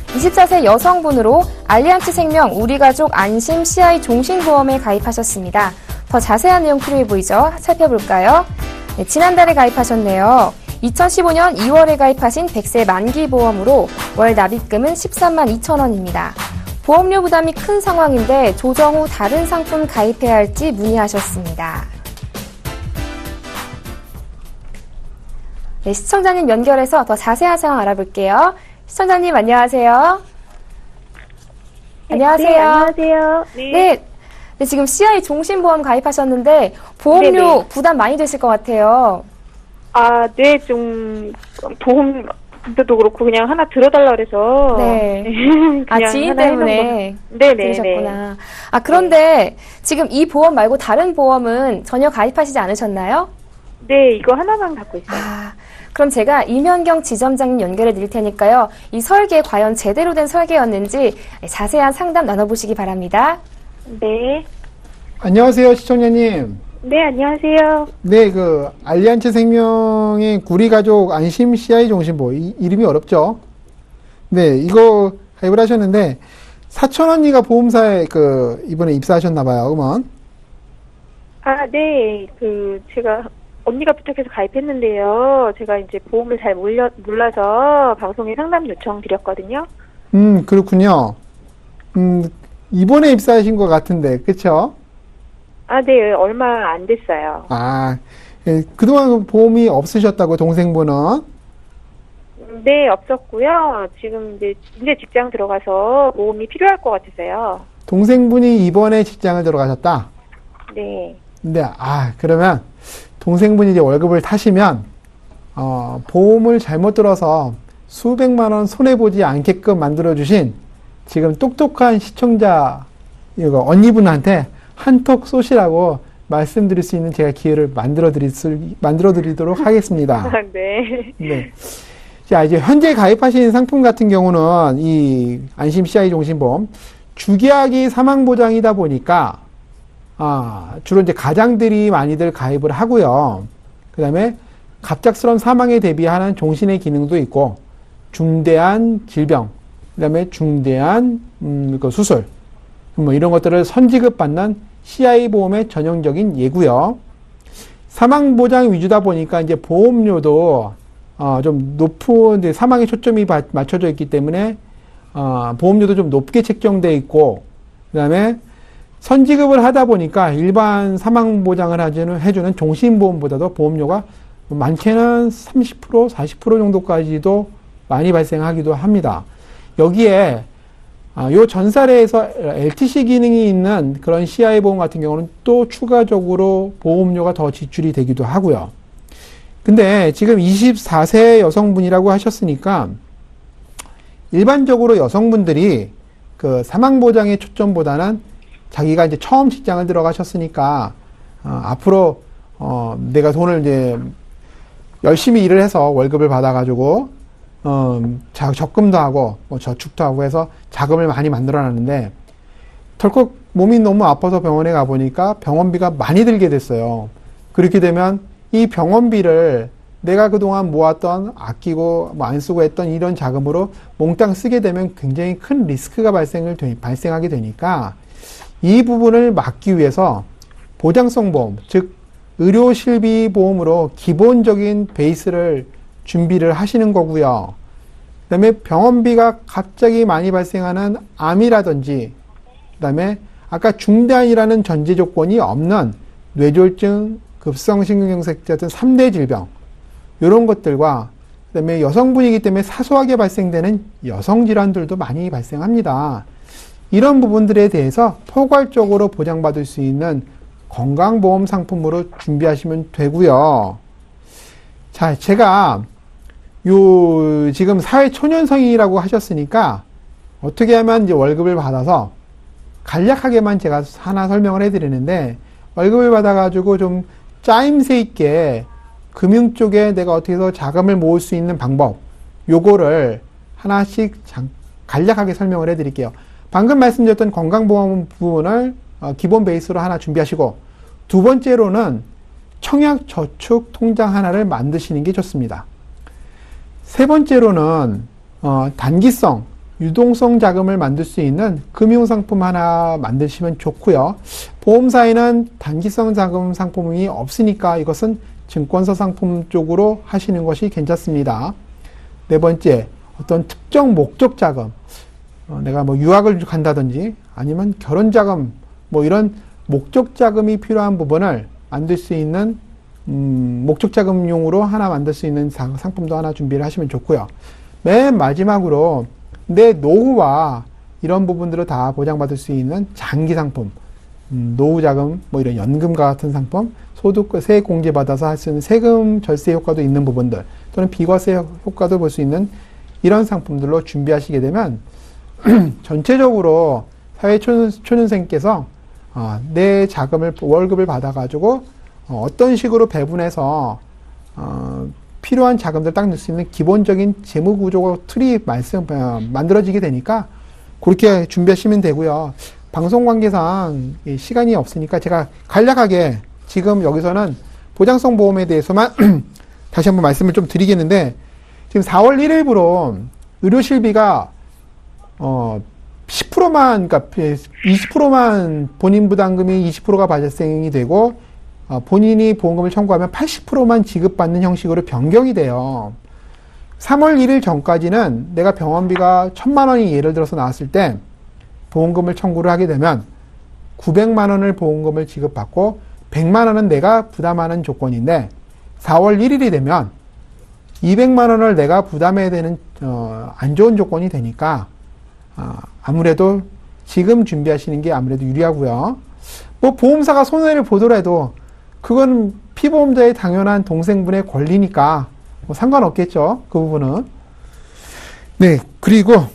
24세 여성분으로 알리안츠 생명 우리가족 안심 CI 종신보험에 가입하셨습니다. 더 자세한 내용 필요해 보이죠? 살펴볼까요? 네, 지난달에 가입하셨네요. 2015년 2월에 가입하신 100세 만기보험으로 월 납입금은 13만 2천 원입니다. 보험료 부담이 큰 상황인데 조정 후 다른 상품 가입해야 할지 문의하셨습니다. 네, 시청자님 연결해서 더 자세한 상황 알아볼게요. 시청자님 안녕하세요. 안녕하세요. 네, 안녕하세요. 네, 지금 CI 종신보험 가입하셨는데 보험료 네네. 부담 많이 되실 것 같아요. 네, 좀 보험도 그렇고 그냥 하나 들어달라 그래서. 네. 그냥 지인 하나 해놓은 때문에 네네. 들으셨구나. 그런데 지금 이 보험 말고 다른 보험은 전혀 가입하시지 않으셨나요? 네, 이거 하나만 갖고 있어요. 그럼 제가 이면경 지점장님 연결해 드릴 테니까요. 이 설계 과연 제대로 된 설계였는지 자세한 상담 나눠보시기 바랍니다. 네. 안녕하세요, 시청자님. 네, 안녕하세요. 네, 알리안츠 생명의 우리가족 안심 CI 종신보험. 이름이 어렵죠? 네, 이거 가입을 하셨는데, 4,000원이가 보험사에 이번에 입사하셨나봐요, 그러면. 네. 제가 언니가 부탁해서 가입했는데요. 제가 이제 보험을 잘 몰라서 방송에 상담 요청 드렸거든요. 그렇군요. 이번에 입사하신 것 같은데, 그쵸? 네, 얼마 안 됐어요. 예, 그동안 보험이 없으셨다고, 동생분은? 네, 없었고요. 지금 이제 직장 들어가서 보험이 필요할 것 같아서요. 동생분이 이번에 직장을 들어가셨다? 네. 근데, 그러면, 동생분이 이제 월급을 타시면, 보험을 잘못 들어서 수백만 원 손해보지 않게끔 만들어주신 지금 똑똑한 시청자, 이거 언니분한테 한턱 쏘시라고 말씀드릴 수 있는 제가 기회를 만들어드리도록 하겠습니다. 네. 네. 자, 이제 현재 가입하신 상품 같은 경우는 이 안심 CI 종신보험 주기하기 사망보장이다 보니까 주로 이제 가장들이 많이들 가입을 하고요. 그 다음에 갑작스러운 사망에 대비하는 종신의 기능도 있고, 중대한 질병, 그 다음에 중대한 그 수술, 뭐 이런 것들을 선지급 받는 CI 보험의 전형적인 예고요. 사망보장 위주다 보니까 이제 보험료도 좀 높은 이제 사망에 초점이 맞춰져 있기 때문에 보험료도 좀 높게 책정돼 있고, 그 다음에 선지급을 하다 보니까 일반 사망보장을 해주는 종신보험보다도 보험료가 많게는 30%, 40% 정도까지도 많이 발생하기도 합니다. 여기에 요 전사례에서 LTC 기능이 있는 그런 CI 보험 같은 경우는 또 추가적으로 보험료가 더 지출이 되기도 하고요. 근데 지금 24세 여성분이라고 하셨으니까 일반적으로 여성분들이 그 사망보장의 초점보다는 자기가 이제 처음 직장을 들어가셨으니까 앞으로 내가 돈을 이제 열심히 일을 해서 월급을 받아가지고 적금도 하고 뭐 저축도 하고 해서 자금을 많이 만들어놨는데 덜컥 몸이 너무 아파서 병원에 가보니까 병원비가 많이 들게 됐어요. 그렇게 되면 이 병원비를 내가 그동안 모았던 아끼고 뭐 안 쓰고 했던 이런 자금으로 몽땅 쓰게 되면 굉장히 큰 리스크가 발생하게 되니까 이 부분을 막기 위해서 보장성 보험, 즉 의료실비 보험으로 기본적인 베이스를 준비를 하시는 거고요. 그 다음에 병원비가 갑자기 많이 발생하는 암이라든지, 그 다음에 아까 중대한이라는 전제 조건이 없는 뇌졸중, 급성심근경색 같은 3대 질병, 이런 것들과, 그 다음에 여성분이기 때문에 사소하게 발생되는 여성질환들도 많이 발생합니다. 이런 부분들에 대해서 포괄적으로 보장받을 수 있는 건강보험 상품으로 준비하시면 되고요. 자, 제가 지금 사회초년생이라고 하셨으니까 어떻게 하면 이제 월급을 받아서 간략하게만 제가 하나 설명을 해드리는데, 월급을 받아가지고 좀 짜임새 있게 금융 쪽에 내가 어떻게 해서 자금을 모을 수 있는 방법, 요거를 하나씩 간략하게 설명을 해드릴게요. 방금 말씀드렸던 건강보험 부분을 기본 베이스로 하나 준비하시고, 두 번째로는 청약저축 통장 하나를 만드시는 게 좋습니다. 세 번째로는 단기성, 유동성 자금을 만들 수 있는 금융상품 하나 만드시면 좋고요. 보험사에는 단기성 자금 상품이 없으니까 이것은 증권사 상품 쪽으로 하시는 것이 괜찮습니다. 네 번째, 어떤 특정 목적 자금, 내가 뭐 유학을 간다든지 아니면 결혼 자금, 뭐 이런 목적 자금이 필요한 부분을 만들 수 있는 목적 자금용으로 하나 만들 수 있는 상품도 하나 준비를 하시면 좋고요. 맨 마지막으로 내 노후와 이런 부분들을 다 보장받을 수 있는 장기 상품, 노후 자금, 뭐 이런 연금과 같은 상품, 세액 공제 받아서 할 수 있는 세금 절세 효과도 있는 부분들, 또는 비과세 효과도 볼 수 있는 이런 상품들로 준비하시게 되면 전체적으로 사회초년생께서 내 자금을, 월급을 받아가지고 어떤 식으로 배분해서 필요한 자금들 딱 넣을 수 있는 기본적인 재무구조가 틀이 만들어지게 되니까 그렇게 준비하시면 되고요. 방송 관계상 시간이 없으니까 제가 간략하게 지금 여기서는 보장성 보험에 대해서만 다시 한번 말씀을 좀 드리겠는데, 지금 4월 1일부로 의료실비가 10%만, 그러니까 20%만 본인 부담금이 20%가 발생이 되고, 본인이 보험금을 청구하면 80%만 지급받는 형식으로 변경이 돼요. 3월 1일 전까지는 내가 병원비가 1,000만 원이 예를 들어서 나왔을 때 보험금을 청구를 하게 되면 900만 원을 보험금을 지급받고 100만 원은 내가 부담하는 조건인데, 4월 1일이 되면 200만 원을 내가 부담해야 되는 안 좋은 조건이 되니까 아무래도 지금 준비하시는 게 아무래도 유리하고요. 뭐 보험사가 손해를 보더라도 그건 피보험자의 당연한 동생분의 권리니까 뭐 상관없겠죠. 그 부분은. 네, 그리고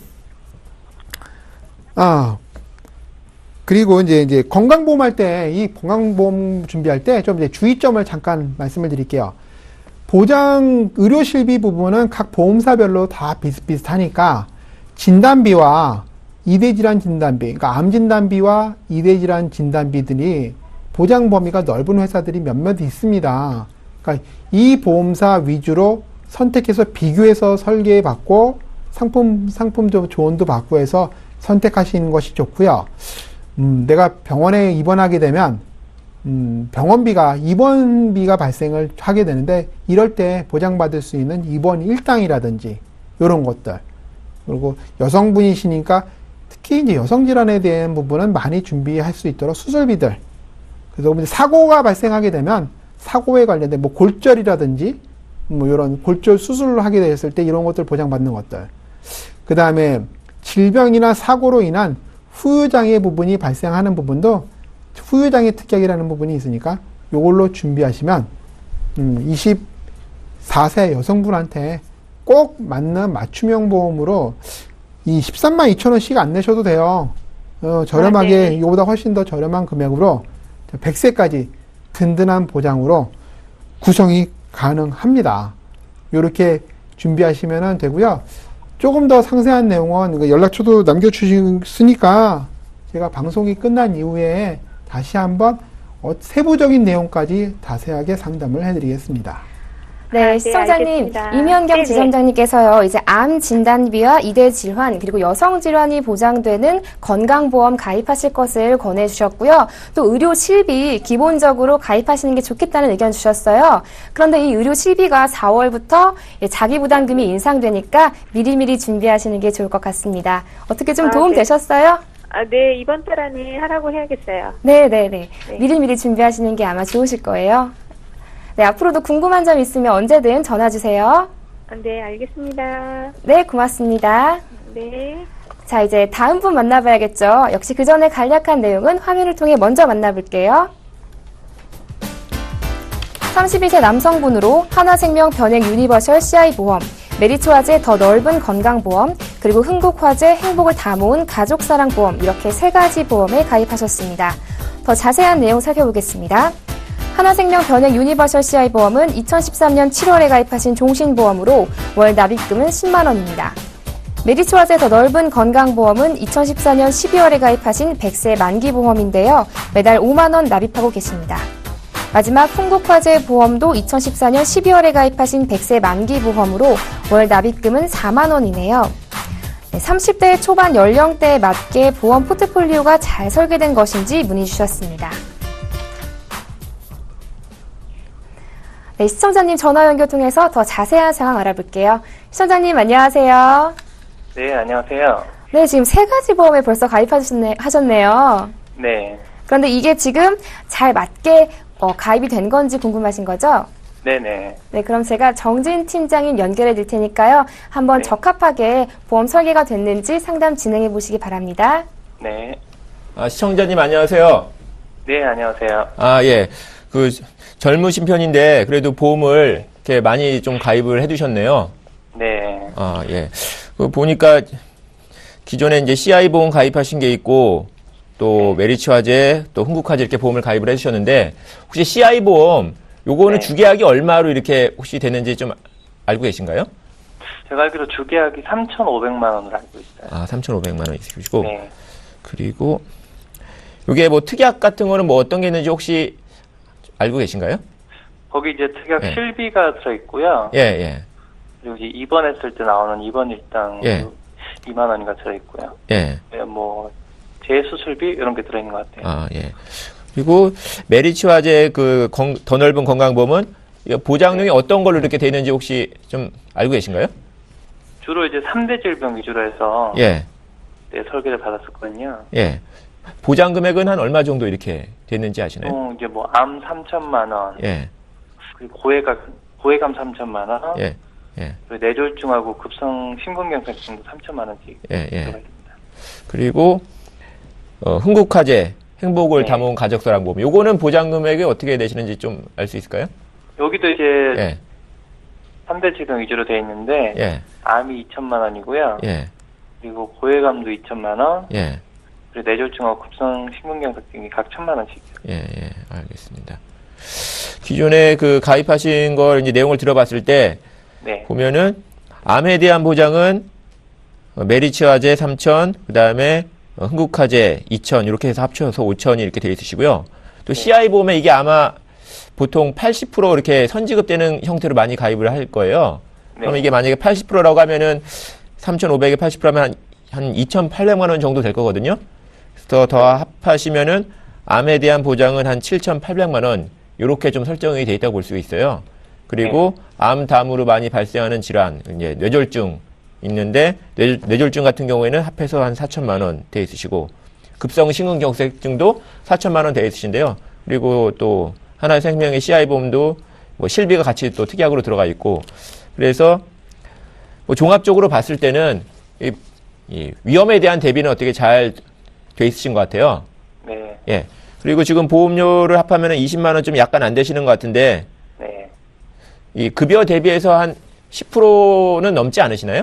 이제 건강보험할 때, 이 건강보험 준비할 때 좀 이제 주의점을 잠깐 말씀을 드릴게요. 보장 의료실비 부분은 각 보험사별로 다 비슷비슷하니까 진단비와 이대질환 진단비, 그러니까 암 진단비와 이대질환 진단비들이 보장 범위가 넓은 회사들이 몇몇 있습니다. 그러니까 이 보험사 위주로 선택해서 비교해서 설계받고 상품 조언도 받고 해서 선택하시는 것이 좋고요. 내가 병원에 입원하게 되면 입원비가 발생을 하게 되는데 이럴 때 보장받을 수 있는 입원 일당이라든지 이런 것들, 그리고 여성분이시니까 특히 이제 여성 질환에 대한 부분은 많이 준비할 수 있도록 수술비들, 그래서 사고가 발생하게 되면 사고에 관련된 뭐 골절이라든지 뭐 이런 골절 수술을 하게 됐을 때 이런 것들 보장받는 것들, 그 다음에 질병이나 사고로 인한 후유장애 부분이 발생하는 부분도 후유장애 특약이라는 부분이 있으니까 이걸로 준비하시면 24세 여성분한테 꼭 맞는 맞춤형 보험으로 이 13만 2천 원씩 안 내셔도 돼요. 저렴하게, 이거보다 훨씬 더 저렴한 금액으로 100세까지 든든한 보장으로 구성이 가능합니다. 이렇게 준비하시면 되고요. 조금 더 상세한 내용은 연락처도 남겨주셨으니까 제가 방송이 끝난 이후에 다시 한번 세부적인 내용까지 자세하게 상담을 해드리겠습니다. 네, 시청자님, 알겠습니다. 임현경 네네. 지점장님께서요, 이제 암 진단비와 이대 질환, 그리고 여성 질환이 보장되는 건강보험 가입하실 것을 권해주셨고요. 또 의료 실비 기본적으로 가입하시는 게 좋겠다는 의견 주셨어요. 그런데 이 의료 실비가 4월부터 자기 부담금이 인상되니까 미리미리 준비하시는 게 좋을 것 같습니다. 어떻게 좀 도움 네. 되셨어요? 네, 이번 달 안에 하라고 해야겠어요. 네네네. 네. 미리미리 준비하시는 게 아마 좋으실 거예요. 네, 앞으로도 궁금한 점 있으면 언제든 전화 주세요. 네, 알겠습니다. 네, 고맙습니다. 네. 자, 이제 다음 분 만나봐야겠죠. 역시 그 전에 간략한 내용은 화면을 통해 먼저 만나볼게요. 32세 남성분으로 하나생명 변액 유니버셜 CI 보험, 메리츠화재 더 넓은 건강보험, 그리고 흥국화재 행복을 다 모은 가족사랑보험, 이렇게 3가지 보험에 가입하셨습니다. 더 자세한 내용 살펴보겠습니다. 하나생명 변액 유니버셜 CI 보험은 2013년 7월에 가입하신 종신보험으로 월 납입금은 10만 원입니다. 메리츠화재 더 넓은 건강보험은 2014년 12월에 가입하신 100세 만기보험인데요. 매달 5만 원 납입하고 계십니다. 마지막 흥국화재 보험도 2014년 12월에 가입하신 100세 만기보험으로 월 납입금은 4만 원이네요. 30대 초반 연령대에 맞게 보험 포트폴리오가 잘 설계된 것인지 문의 주셨습니다. 네, 시청자님 전화 연결 통해서 더 자세한 상황 알아볼게요. 시청자님 안녕하세요. 네, 안녕하세요. 네, 지금 3가지 보험에 벌써 가입하셨네요. 네. 그런데 이게 지금 잘 맞게 가입이 된 건지 궁금하신 거죠? 네네. 네, 그럼 제가 정진 팀장님 연결해 드릴 테니까요. 한번 네. 적합하게 보험 설계가 됐는지 상담 진행해 보시기 바랍니다. 네. 시청자님 안녕하세요. 네, 안녕하세요. 예. 젊으신 편인데 그래도 보험을 이렇게 많이 좀 가입을 해두셨네요. 네. 예. 보니까 기존에 이제 CI 보험 가입하신 게 있고 또 메리츠화재, 또 흥국화재 이렇게 보험을 가입을 해주셨는데 혹시 CI 보험 요거는 네. 주계약이 얼마로 이렇게 혹시 되는지 좀 알고 계신가요? 제가 알기로 주계약이 3,500만 원으로 알고 있어요. 3,500만 원 있으시고. 네. 그리고 요게 뭐 특약 같은 거는 뭐 어떤 게 있는지 혹시 알고 계신가요? 거기 이제 특약 네. 실비가 들어있고요. 예. 그리고 이제 입원했을 때 나오는 입원 일당 예. 2만 원인가 들어있고요. 예. 네, 뭐 재수술비 이런 게 들어있는 것 같아요. 예. 그리고 메리츠화재 더 넓은 건강보험은 보장률이 어떤 걸로 이렇게 되는지 혹시 좀 알고 계신가요? 주로 이제 3대 질병 위주로 해서 예. 네, 설계를 받았었거든요. 예. 보장 금액은 한 얼마 정도 이렇게 됐는지 아시나요? 이제 뭐 암 3천만 원, 예. 그리고 고해감 3천만 원, 예. 그리고 뇌졸중하고 급성 심근경색증도 3천만 원씩 예. 들어가 있습니다. 그리고 흥국화재 행복을 네. 담은 가족사랑보험. 요거는 보장 금액이 어떻게 되시는지 좀 알 수 있을까요? 여기도 이제 예. 3대 질병 위주로 되어 있는데 예. 암이 2천만 원이고요. 예. 그리고 고해감도 2천만 원. 예. 그리고 뇌졸중하고 급성 심근경색증이 각 1,000만 원씩. 예, 예. 알겠습니다. 기존에 그 가입하신 걸 이제 내용을 들어봤을 때 네. 보면은 암에 대한 보장은 메리츠화재 3천, 그다음에 흥국화재 2천 이렇게 해서 합쳐서 5천이 이렇게 돼 있으시고요. 또 CI 보험에 이게 아마 보통 80% 이렇게 선지급되는 형태로 많이 가입을 할 거예요. 네. 그러면 이게 만약에 80%라고 하면은 3,500에 80%하면 한 2,800만 원 정도 될 거거든요. 그래서 더 합하시면은 암에 대한 보장은 한 7,800만 원 이렇게 좀 설정이 돼 있다고 볼 수 있어요. 그리고 암 다음으로 많이 발생하는 질환, 이제 뇌졸중 있는데 뇌졸중 같은 경우에는 합해서 한 4천만 원 돼 있으시고 급성 심근경색증도 4천만 원 돼 있으신데요. 그리고 또 하나생명의 CI 보험도 뭐 실비가 같이 또 특약으로 들어가 있고 그래서 뭐 종합적으로 봤을 때는 이 위험에 대한 대비는 어떻게 잘 돼 있으신 것 같아요. 네. 예. 그리고 지금 보험료를 합하면 20만 원 좀 약간 안 되시는 것 같은데 네. 이 급여 대비해서 한 10%는 넘지 않으시나요?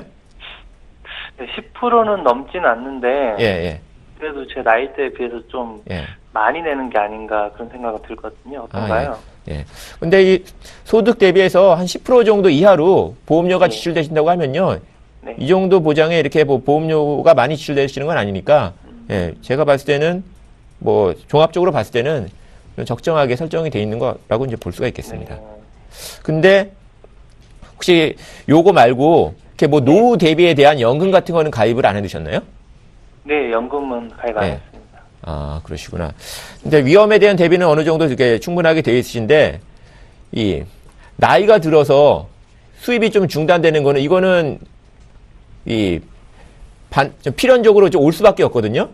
10%는 넘진 않는데 예, 예. 그래도 제 나이대에 비해서 좀 예. 많이 내는 게 아닌가 그런 생각은 들거든요. 어떤가요? 예. 근데 이 소득 대비해서 한 10% 정도 이하로 보험료가 네. 지출되신다고 하면요. 네. 이 정도 보장에 이렇게 뭐 보험료가 많이 지출되시는 건 아니니까 예. 제가 봤을 때는 뭐 종합적으로 봤을 때는 적정하게 설정이 돼 있는 거라고 이제 볼 수가 있겠습니다. 근데 혹시 요거 말고 이렇게 뭐 노후 대비에 대한 연금 같은 거는 가입을 안 해두셨나요? 네, 연금은 가입 안 네. 했습니다. 아, 그러시구나. 근데 위험에 대한 대비는 어느 정도 이렇게 충분하게 되어 있으신데, 이, 나이가 들어서 수입이 좀 중단되는 거는, 이거는, 좀 필연적으로 좀 올 수밖에 없거든요?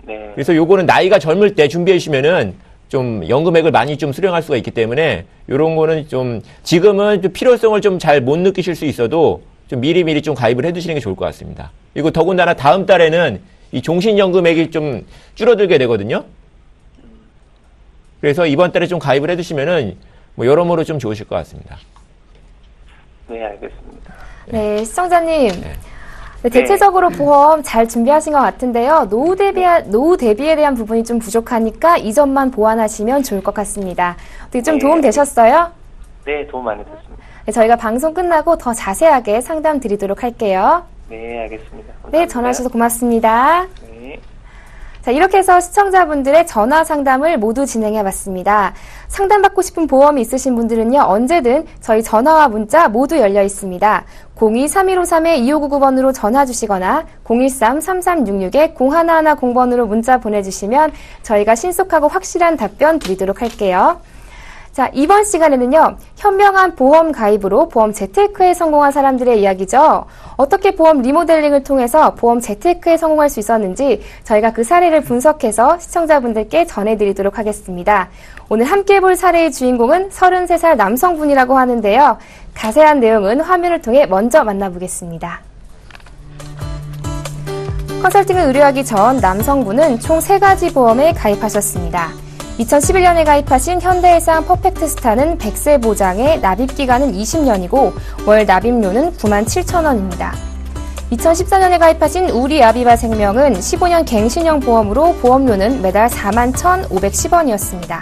네. 그래서 요거는 나이가 젊을 때 준비해 주시면은, 좀 연금액을 많이 좀 수령할 수가 있기 때문에, 요런 거는 좀, 지금은 좀 필요성을 좀 잘 못 느끼실 수 있어도, 좀 미리미리 좀 가입을 해 두시는 게 좋을 것 같습니다. 그리고 더군다나 다음 달에는 이 종신연금액이 좀 줄어들게 되거든요. 그래서 이번 달에 좀 가입을 해 두시면은 뭐 여러모로 좀 좋으실 것 같습니다. 네, 알겠습니다. 네, 시청자님. 네, 대체적으로 보험 잘 준비하신 것 같은데요. 노후 대비에 대한 부분이 좀 부족하니까 이 점만 보완하시면 좋을 것 같습니다. 어떻게 좀 네. 도움 되셨어요? 네, 도움 많이 됐습니다. 네, 저희가 방송 끝나고 더 자세하게 상담 드리도록 할게요. 네, 알겠습니다. 감사합니다. 네, 전화 주셔서 고맙습니다. 네. 자, 이렇게 해서 시청자분들의 전화 상담을 모두 진행해봤습니다. 상담받고 싶은 보험이 있으신 분들은요, 언제든 저희 전화와 문자 모두 열려 있습니다. 02-3153-2599번으로 전화 주시거나 013-3366-0110번으로 문자 보내주시면 저희가 신속하고 확실한 답변 드리도록 할게요. 자, 이번 시간에는요, 현명한 보험 가입으로 보험 재테크에 성공한 사람들의 이야기죠. 어떻게 보험 리모델링을 통해서 보험 재테크에 성공할 수 있었는지 저희가 그 사례를 분석해서 시청자분들께 전해드리도록 하겠습니다. 오늘 함께 볼 사례의 주인공은 33살 남성분이라고 하는데요. 자세한 내용은 화면을 통해 먼저 만나보겠습니다. 컨설팅을 의뢰하기 전 남성분은 총 3가지 보험에 가입하셨습니다. 2011년에 가입하신 현대해상 퍼펙트스타는 100세 보장에 납입기간은 20년이고 월 납입료는 97,000원입니다. 2014년에 가입하신 우리아비바 생명은 15년 갱신형 보험으로 보험료는 매달 41,510원이었습니다.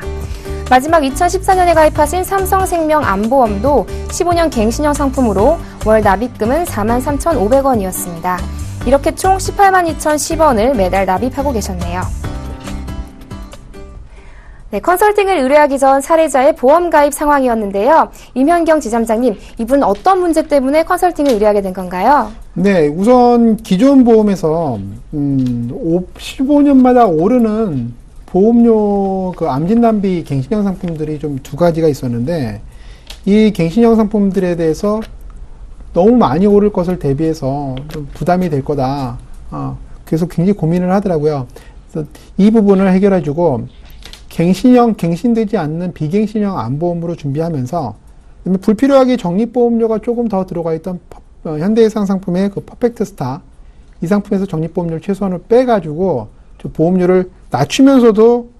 마지막 2014년에 가입하신 삼성생명 암보험도 15년 갱신형 상품으로 월 납입금은 43,500원이었습니다. 이렇게 총 182,010원을 매달 납입하고 계셨네요. 네, 컨설팅을 의뢰하기 전 사례자의 보험 가입 상황이었는데요. 임현경 지점장님, 이분 어떤 문제 때문에 컨설팅을 의뢰하게 된 건가요? 네, 우선 기존 보험에서 15년마다 오르는 보험료 그 암진단비 갱신형 상품들이 좀 2가지가 있었는데 이 갱신형 상품들에 대해서 너무 많이 오를 것을 대비해서 좀 부담이 될 거다. 그래서 굉장히 고민을 하더라고요. 그래서 이 부분을 해결해주고 갱신되지 않는 비갱신형 암보험으로 준비하면서 불필요하게 적립보험료가 조금 더 들어가 있던 현대해상 상품의 그 퍼펙트스타 이 상품에서 적립보험료를 최소한으로 빼가지고 보험료를 낮추면서도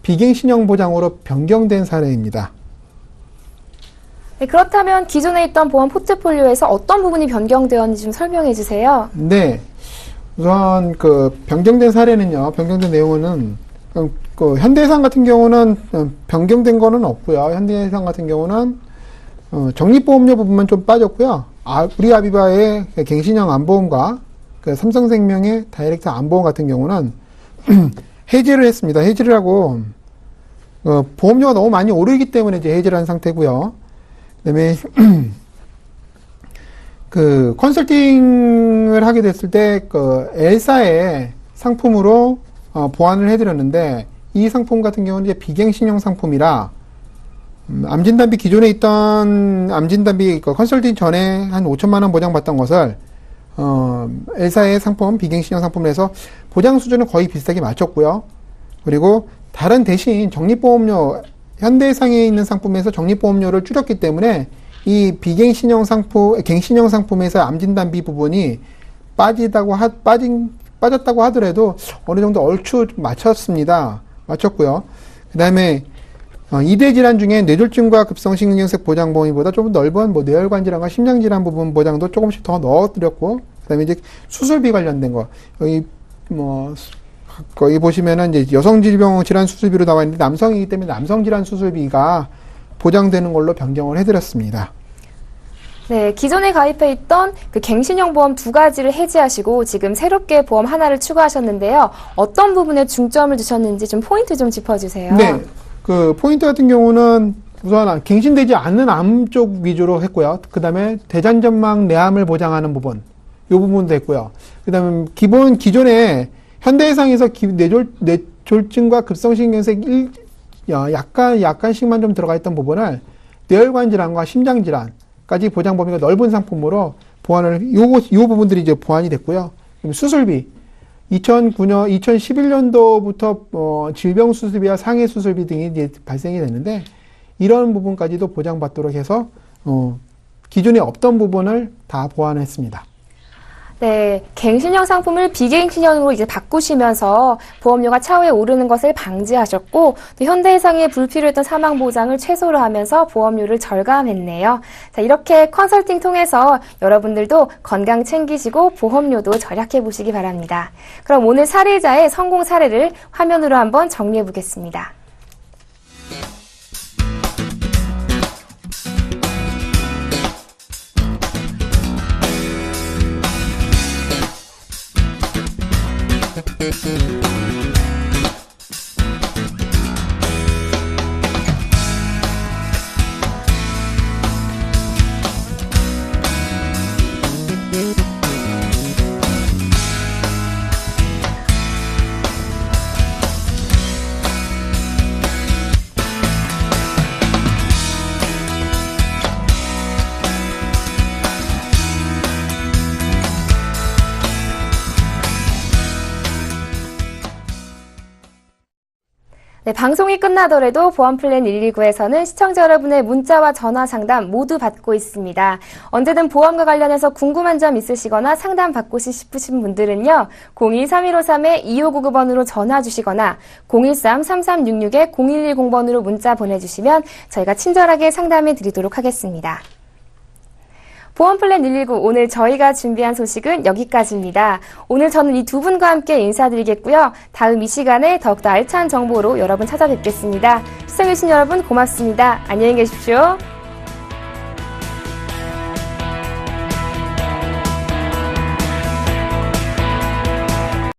비갱신형 보장으로 변경된 사례입니다. 네, 그렇다면 기존에 있던 보험 포트폴리오에서 어떤 부분이 변경되었는지 좀 설명해 주세요. 네. 우선 변경된 사례는요. 변경된 내용은 현대해상 같은 경우는 변경된 거는 없고요. 현대해상 같은 경우는 적립보험료 부분만 좀 빠졌고요. 우리 아비바의 갱신형 안보험과 삼성생명의 다이렉트 안보험 같은 경우는 해지를 했습니다. 해지를 하고 보험료가 너무 많이 오르기 때문에 이제 해지를 한 상태고요. 그다음에 컨설팅을 하게 됐을 때 엘사의 상품으로 보완을 해드렸는데 이 상품 같은 경우는 이제 비갱신형 상품이라 암진단비 기존에 있던 암진단비 컨설팅 전에 한 5천만 원 보장받던 것을 엘사의 상품 비갱신형 상품을 해서 보장 수준은 거의 비슷하게 맞췄고요. 그리고 다른 대신 적립보험료 현대해상에 있는 상품에서 적립보험료를 줄였기 때문에 이 비갱신형 상품, 갱신형 상품에서 암진단비 부분이 빠졌다고 하더라도 어느 정도 얼추 맞췄고요. 그 다음에 이대 질환 중에 뇌졸중과 급성심근경색 보장범위보다 좀 넓은 뇌혈관 질환과 심장 질환 부분 보장도 조금씩 더 넣어드렸고, 그 다음에 이제 수술비 관련된 거 거기 보시면은 이제 여성 질병 질환 수술비로 나와 있는데 남성이기 때문에 남성 질환 수술비가 보장되는 걸로 변경을 해드렸습니다. 네, 기존에 가입해 있던 갱신형 보험 2가지를 해지하시고 지금 새롭게 보험 하나를 추가하셨는데요. 어떤 부분에 중점을 두셨는지 좀 포인트 좀 짚어주세요. 네, 포인트 같은 경우는 우선 갱신되지 않는 암 쪽 위주로 했고요. 그 다음에 대장전막 내암을 보장하는 부분, 이 부분도 했고요. 그 다음에 기존에 현대해상에서 뇌졸중과 급성심근경색 약간씩만 좀 들어가 있던 부분을 뇌혈관 질환과 심장 질환까지 보장 범위가 넓은 상품으로 요 부분들이 이제 보완이 됐고요. 수술비 2011년도부터 질병 수술비와 상해 수술비 등이 이제 발생이 됐는데 이런 부분까지도 보장받도록 해서 기존에 없던 부분을 다 보완했습니다. 네, 갱신형 상품을 비갱신형으로 이제 바꾸시면서 보험료가 차후에 오르는 것을 방지하셨고, 또 현대해상에 불필요했던 사망 보장을 최소로 하면서 보험료를 절감했네요. 자, 이렇게 컨설팅 통해서 여러분들도 건강 챙기시고 보험료도 절약해 보시기 바랍니다. 그럼 오늘 사례자의 성공 사례를 화면으로 한번 정리해 보겠습니다. 네, 방송이 끝나더라도 보험플랜 119에서는 시청자 여러분의 문자와 전화 상담 모두 받고 있습니다. 언제든 보험과 관련해서 궁금한 점 있으시거나 상담 받고 싶으신 분들은요. 02-3153-2599번으로 전화 주시거나 013-3366-0110번으로 문자 보내주시면 저희가 친절하게 상담해 드리도록 하겠습니다. 보험플랜 119 오늘 저희가 준비한 소식은 여기까지입니다. 오늘 저는 이 두 분과 함께 인사드리겠고요. 다음 이 시간에 더욱더 알찬 정보로 여러분 찾아뵙겠습니다. 시청해주신 여러분 고맙습니다. 안녕히 계십시오.